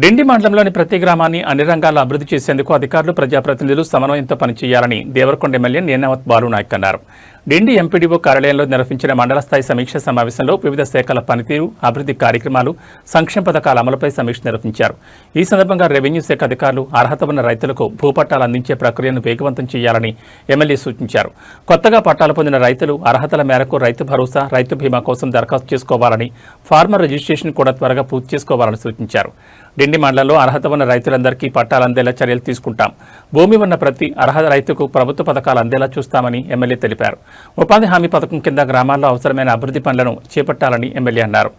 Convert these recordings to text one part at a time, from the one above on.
డిండి మండలంలోని ప్రతి గ్రామాన్ని అన్ని రంగాల్లో అభివృద్ధి చేసేందుకు అధికారులు ప్రజాప్రతినిధులు సమన్వయంతో పనిచేయాలని దేవరకొండ ఎమ్మెల్యే నేనావత్ బాలునాయక్ అన్నారు. డిండి ఎంపీడీఓ కార్యాలయంలో నిర్వహించిన మండల స్థాయి సమీక్ష సమావేశంలో వివిధ శాఖల పనితీరు, అభివృద్ధి కార్యక్రమాలు, సంక్షేమ పథకాల అమలుపై సమీక్ష నిర్వహించారు. ఈ సందర్భంగా రెవెన్యూ శాఖ అధికారులు అర్హత ఉన్న రైతులకు భూపట్టాలు అందించే ప్రక్రియను వేగవంతం చేయాలని ఎమ్మెల్యే సూచించారు. కొత్తగా పట్టాలు పొందిన రైతులు అర్హతల మేరకు రైతు భరోసా, రైతు బీమా కోసం దరఖాస్తు చేసుకోవాలని, ఫార్మర్ రిజిస్ట్రేషన్ కూడా త్వరగా పూర్తి చేసుకోవాలని సూచించారు. డిండి మండలంలో అర్హత ఉన్న రైతులందరికీ పట్టాలు అందేలా చర్యలు తీసుకుంటాం. భూమి ఉన్న ప్రతి అర్హత రైతుకు ప్రభుత్వ పథకాలు అందేలా చూస్తామని ఎమ్మెల్యే తెలిపారు. ఉపాధి హామీ పథకం కింద గ్రామాల్లో అవసరమైన అభివృద్ధి పనులను చేపట్టాలని ఎమ్మెల్యే అన్నారు.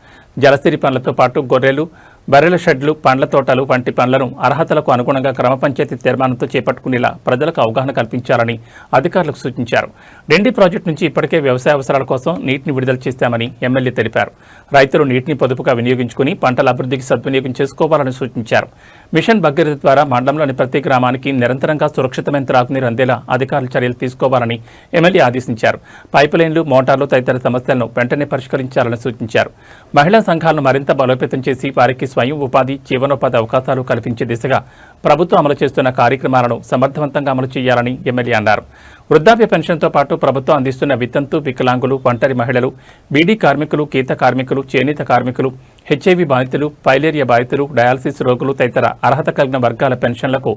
జలసిరి పనులతో పాటు గొర్రెలు, బర్రెల షెడ్లు, పండ్ల తోటలు వంటి పనులను అర్హతలకు అనుగుణంగా గ్రామ పంచాయతీ తీర్మానంతో చేపట్టుకునేలా ప్రజలకు అవగాహన కల్పించాలని అధికారులకు సూచించారు. డిండి ప్రాజెక్టు నుంచి ఇప్పటికే వ్యవసాయ అవసరాల కోసం నీటిని విడుదల చేస్తామని ఎమ్మెల్యే తెలిపారు. రైతులు నీటిని పొదుపుగా వినియోగించుకుని పంటల అభివృద్ధికి సద్వినియోగం చేసుకోవాలని సూచించారు. మిషన్ భగీరథ ద్వారా మండలంలోని ప్రతి గ్రామానికి నిరంతరంగా సురక్షితమైన త్రాగునీరు అందేలా అధికారులు చర్యలు తీసుకోవాలని ఎమ్మెల్యే ఆదేశించారు. పైపు లైన్లు, మోటార్లు తదితర సమస్యలను వెంటనే పరిష్కరించాలని సూచించారు. మహిళా సంఘాలను మరింత బలోపేతం చేసి వారికి స్వయం ఉపాధి, జీవనోపాధి అవకాశాలు కల్పించే దిశగా ప్రభుత్వం అమలు చేస్తున్న కార్యక్రమాలను సమర్థవంతంగా అమలు చేయాలని ఎమ్మెల్యే అన్నారు. వృద్ధాప్య పెన్షన్తో పాటు ప్రభుత్వం అందిస్తున్న వితంతు, వికలాంగులు, ఒంటరి మహిళలు, బీడీ కార్మికులు, గీత కార్మికులు, చేనేత కార్మికులు, హెచ్ఐవి బాధితులు, పైలేరియా బాధితులు, డయాలసిస్ రోగులు తదితర అర్హత కలిగిన వర్గాల పెన్షన్లకు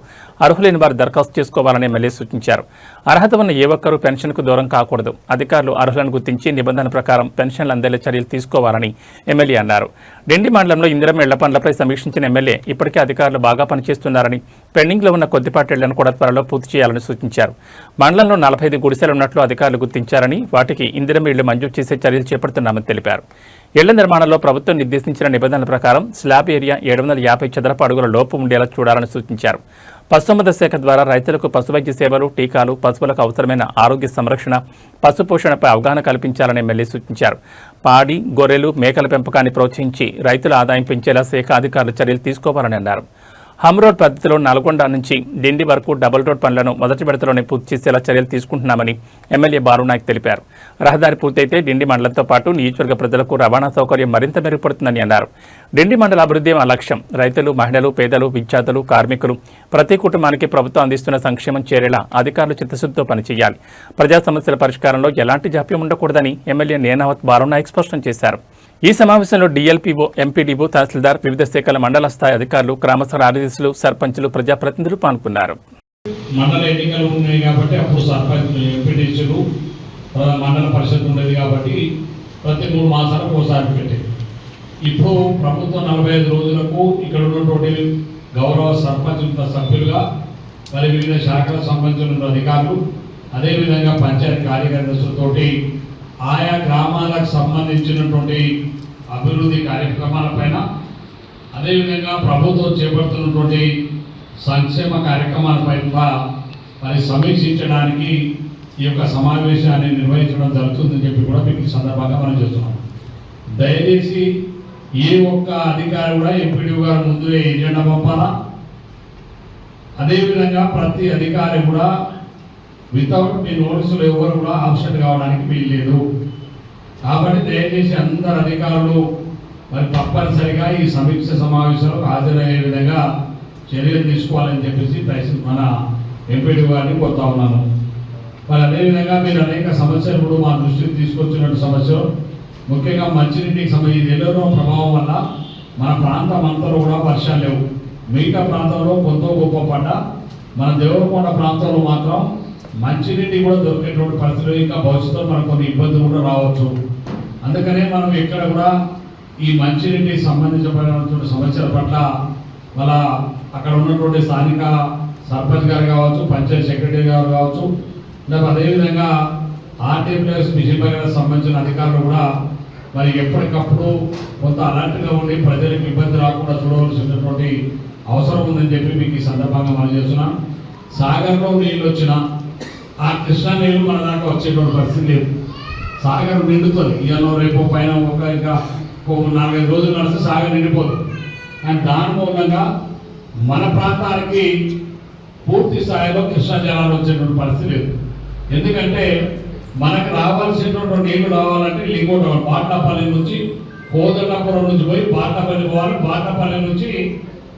అర్హులైన వారు దరఖాస్తు చేసుకోవాలని ఎమ్మెల్యే సూచించారు. అర్హత ఉన్న ఏ ఒక్కరూ పెన్షన్కు దూరం కాకూడదు. అధికారులు అర్హులను గుర్తించి నిబంధన ప్రకారం పెన్షన్లు అందేలా చర్యలు తీసుకోవాలని ఎమ్మెల్యే అన్నారు. డిండి మండలంలో ఇందిరమ్మ ఇళ్ల పనులపై సమీక్షించిన ఎమ్మెల్యే ఇప్పటికే అధికారులు బాగా పనిచేస్తున్నారని, పెండింగ్లో ఉన్న కొద్దిపాటి ఇళ్లను కూడా త్వరలో పూర్తి చేయాలని సూచించారు. మండలంలో 45 గుడిసెలు ఉన్నట్లు అధికారులు గుర్తించారని, వాటికి ఇందిరమ్మ ఇళ్లు మంజూరు చేసే చర్యలు చేపడుతున్నామని తెలిపారు. ఇళ్ల నిర్మాణంలో ప్రభుత్వం నిర్దేశించిన నిబంధనల ప్రకారం స్లాబ్ ఏరియా 750 చదరపు అడుగుల లోపు ఉండేలా చూడాలని సూచించారు. పశుసంవర్ధక శాఖ ద్వారా రైతులకు పశువైద్య సేవలు, టీకాలు, పశువులకు అవసరమైన ఆరోగ్య సంరక్షణ, పశు పోషణపై అవగాహన కల్పించాలని ఎమ్మెల్యే సూచించారు. పాడి, గొర్రెలు, మేకల పెంపకాన్ని ప్రోత్సహించి రైతుల ఆదాయం పెంచేలా శాఖ అధికారులు చర్యలు తీసుకోవాలని అన్నారు. హమ్ రోడ్ పద్ధతిలో నల్గొండ నుంచి డిండి వరకు డబుల్ రోడ్ పనులను మొదటి విడతలోనే పూర్తి చేసేలా చర్యలు తీసుకుంటున్నామని ఎమ్మెల్యే బాలునాయక్ తెలిపారు. రహదారి పూర్తయితే డిండి మండలంతో పాటు నియోజకవర్గ ప్రజలకు రవాణా సౌకర్యం మరింత మెరుగుపడుతుందని అన్నారు. డిండి మండల అభివృద్ధి మా లక్ష్యం. రైతులు, మహిళలు, పేదలు, విద్యార్థులు, కార్మికులు, ప్రతి కుటుంబానికి ప్రభుత్వం అందిస్తున్న సంక్షేమం చేరేలా అధికారులు చిత్తశుద్ధితో పనిచేయాలి. ప్రజా సమస్యల పరిష్కారంలో ఎలాంటి జాప్యం ఉండకూడదని ఎమ్మెల్యే నేనావత్ బాలునాయక్ స్పష్టం చేశారు. ఈ సమావేశంలో డీఎల్పీఓ, ఎంపీడీఓ, తహసీల్దార్, వివిధ శాఖల మండల స్థాయి అధికారులు, గ్రామస్థ కార్యదర్శులు, సర్పంచులు, ప్రజాప్రతినిధులు పాల్గొన్నారు. మండల ఎన్నికలు ఉన్నాయి కాబట్టి అప్పుడు సర్పంచ్, ఎంపీడీసీలు, మండల పరిషత్ ఉండేది కాబట్టి ప్రతి 3 మాసాలకు ఒకసారి పెట్టేది. ఇప్పుడు ప్రభుత్వం 45 రోజులకు ఇక్కడ ఉన్నటువంటి గౌరవ సర్పంచ్ సభ్యులుగా మరి వివిధ శాఖలకు సంబంధించిన అధికారులు, అదేవిధంగా పంచాయతీ కార్యదర్శులతోటి ఆయా గ్రామాలకు సంబంధించినటువంటి అభివృద్ధి కార్యక్రమాలపైన, అదేవిధంగా ప్రభుత్వం చేపడుతున్నటువంటి సంక్షేమ కార్యక్రమాలపైన మరి సమీక్షించడానికి ఈ యొక్క సమావేశాన్ని నిర్వహించడం జరుగుతుందని చెప్పి కూడా మీకు ఈ సందర్భంగా మనం చేస్తున్నాం. దయచేసి ఏ ఒక్క అధికారి కూడా ఎంపీడీ గారు ముందు ఎజెండా పంపాలా, అదేవిధంగా ప్రతి అధికారి కూడా వితౌట్ మీ నోటీసులు ఎవరు కూడా ఆబ్సెంట్ కావడానికి వీల్లేదు. కాబట్టి దయచేసి అందరు అధికారులు మరి తప్పనిసరిగా ఈ సమీక్ష సమావేశాలకు హాజరయ్యే విధంగా చర్యలు తీసుకోవాలని చెప్పేసి మన ఎంపీడీ గారిని కోరుతా ఉన్నాను. మరి అదేవిధంగా మీరు అనేక సమస్యలు కూడా మా దృష్టికి తీసుకొచ్చినట్టు సమస్యలు, ముఖ్యంగా మంచినీటికి సంబంధించి ఎన్నో ప్రభావం వల్ల మన ప్రాంతం అంతా కూడా వర్షాలు లేవు. మిగతా ప్రాంతంలో కొంత గొప్ప పడ్డ, మన దేవరకొండ ప్రాంతంలో మాత్రం మంచినీటి కూడా దొరికేటువంటి పరిస్థితులు, ఇంకా భవిష్యత్తులో మనకు కొన్ని ఇబ్బందులు కూడా రావచ్చు. అందుకనే మనం ఎక్కడ కూడా ఈ మంచినీటికి సంబంధించినటువంటి సమస్యల పట్ల వాళ్ళ అక్కడ ఉన్నటువంటి స్థానిక సర్పంచ్ గారు కావచ్చు, పంచాయతీ సెక్రటరీ గారు కావచ్చు, లేదా అదేవిధంగా ఆర్టీఎంఎస్ మిషన్ భగీరథకు సంబంధించిన అధికారులు కూడా మరి ఎప్పటికప్పుడు కొంత అలర్ట్గా ఉండి ప్రజలకు ఇబ్బంది రాకుండా చూడవలసినటువంటి అవసరం ఉందని చెప్పి మీకు ఈ సందర్భంగా మనం చేస్తున్నాం. సాగర్లో నీళ్ళు వచ్చినా ఆ కృష్ణా నీళ్ళు మన దాకా వచ్చేటువంటి పరిస్థితి లేదు. సాగర్ నిండుతుంది. ఇవాళ రేపు పైన ఇంకా 4-5 రోజులు నడిస్తే సాగర్ నిండిపోతుంది. కానీ దాని మూలంగా మన ప్రాంతానికి పూర్తి స్థాయిలో కృష్ణా జలాలు వచ్చేటువంటి పరిస్థితి లేదు. ఎందుకంటే మనకు రావాల్సినటువంటి నీళ్లు రావాలంటే లింగోట బాట్లపల్లి నుంచి కోదండపురం నుంచి పోయి బాట్లపల్లి పోవాలి, బాట్లపల్లి నుంచి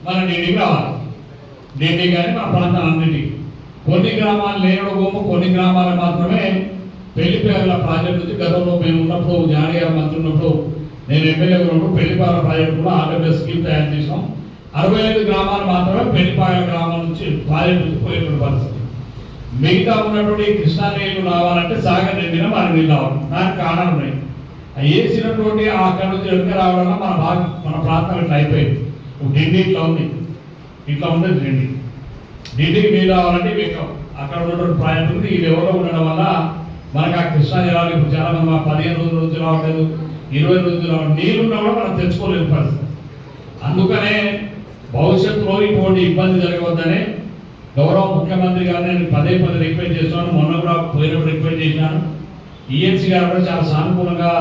మన ఢిల్లీకి రావాలి. ఢిల్లీ కానీ మన ప్రాంతాలన్నిటికీ కొన్ని గ్రామాలు లేనడగోము, కొన్ని గ్రామాలు మాత్రమే పెళ్లిపేర్ల ప్రాజెక్టు నుంచి గతంలో మేము ఉన్నప్పుడు జానీ గారు మంత్రి ఉన్నప్పుడు నేను ఎమ్మెల్యే ఉన్నప్పుడు పెళ్లిపాల ప్రాజెక్టు కూడా ఆర్డబ్ల్యూఎస్ స్కీమ్ తయారు చేసాం. 65 గ్రామాలు మాత్రమే పెళ్లిపాల గ్రామం నుంచి ప్రాజెక్టు నుంచి పోయినటువంటి పరిస్థితి. మిగతా ఉన్నటువంటి కృష్ణా నీళ్లు రావాలంటే సాగర్ నిండిన మన నీళ్ళు రావాలి. దానికి కారణాలు ఉన్నాయి. వేసినటువంటి అక్కడ నుంచి వెనుక రావడం మన ప్రాంతం ఇట్లా అయిపోయింది. ఢిల్లీ ఇట్లా ఉంది, ఇట్లా ఉండేది ఢిల్లీకి నీళ్ళు రావాలంటే మీకు అక్కడ ఉన్నటువంటి ప్రాజెక్టు ఈ లెవెల్లో ఉండడం వల్ల మనకు ఆ కృష్ణా జలాలు ఇప్పుడు చాలా మంది 15 రోజుల నుంచి రావట్లేదు, 20 రోజులు రావట్లేదు. నీళ్ళున్నా కూడా మనం తెచ్చుకోలేని పరిస్థితి. అందుకనే భవిష్యత్తులో ఇటువంటి ఇబ్బంది జరగవద్దనే గౌరవ ముఖ్యమంత్రి గారిని నేను పదే రిక్వెస్ట్ చేస్తున్నాను. మొన్న కూడా పోయినప్పుడు రిక్వెస్ట్ చేసినాను. ఈఎన్సీ గారు కూడా చాలా సానుకూలంగా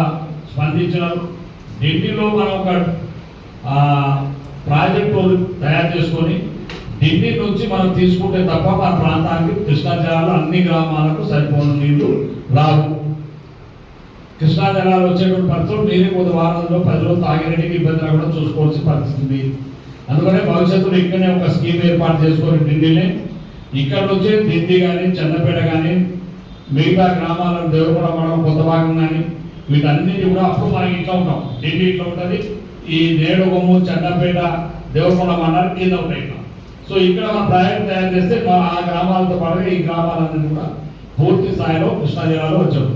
స్పందించినారు. ఢిల్లీలో మనం ఒక ప్రాజెక్టు తయారు చేసుకొని ఢిల్లీ నుంచి మనం తీసుకుంటే తప్ప మన ప్రాంతానికి కృష్ణా జలాలు అన్ని గ్రామాలకు సరిపోయిన నీళ్లు రావు. కృష్ణా జలాలు వచ్చేటువంటి పరిస్థితులు నీరు కొద్ది వారంలో 10 రోజులు తాగినట్టుగా ఇబ్బంది రాకుండా చూసుకోవాల్సిన పరిస్థితి ఉంది. అందుకనే భవిష్యత్తులో ఇక్కడనే ఒక స్కీమ్ ఏర్పాటు చేసుకొని ఢిల్లీనే ఇక్కడ నుంచే ఢిల్లీ కానీ చంద్రపేట కానీ మిగతా గ్రామాలను దేవరకొండ మండలం కొత్త భాగం కానీ వీటన్నిటి కూడా అప్పుడు మనం ఇట్లా ఉంటాం. ఢిల్లీ ఇట్లా ఉంటుంది, ఈ నేడుగొమ్ము చంద్రపేట దేవరకొండ మండలం కింద ఉంటాయి. సో ఇక్కడ మన ప్రాజెక్ట్ తయారు చేస్తే ఆ గ్రామాలతో పాటుగా ఈ గ్రామాలన్నీ కూడా పూర్తి స్థాయిలో కృష్ణా జిల్లాలో వచ్చారు.